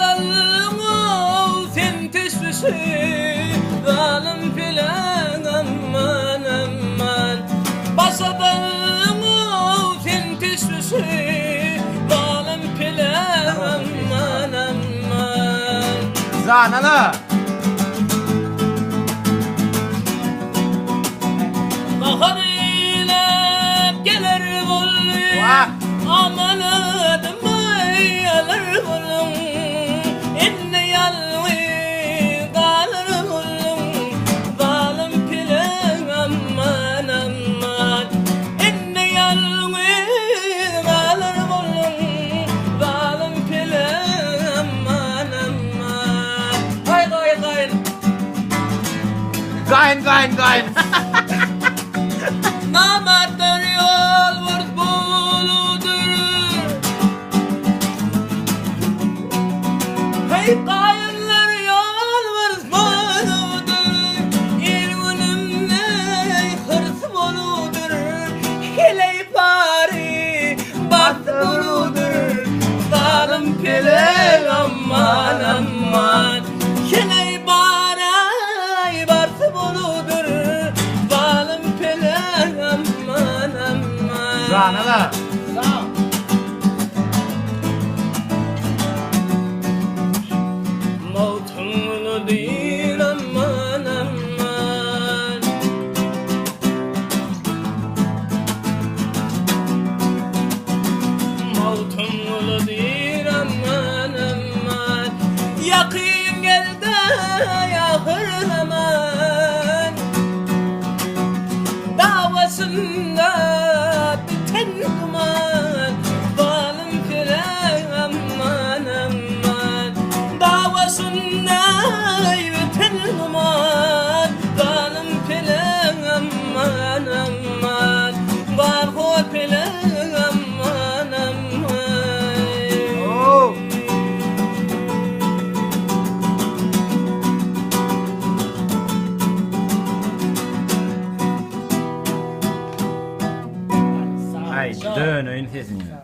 Basadalım ol sen teşvişi zalim filan aman aman. Basadalım ol sen teşvişi zalim filan aman aman. Zanala. Bahar ile gelir bol aman adım aylar bolum inne yalvi dalır bolum zalim filan aman aman. İnne yalvi dalır bolum zalim filan aman aman. Hay hay Gayn. Namertler yalvarız buludur. Hey kayınlar yalvarız buludur. İlgünümle hırs buludur. Hiley pari bat buludur. Zalim pile aman aman. Hiley pari bat buludur. Zalim pile aman aman. Zanala. Sağ ol. Mavtumlu değil aman aman. Mavtumlu değil aman aman. Yakın geldi yahır aman. Davasında biten kuman zalim filan aman aman. Davasında biten kuman zalim filan aman aman. Barhut filan aman aman. Oh. Ay dön oyun sesini.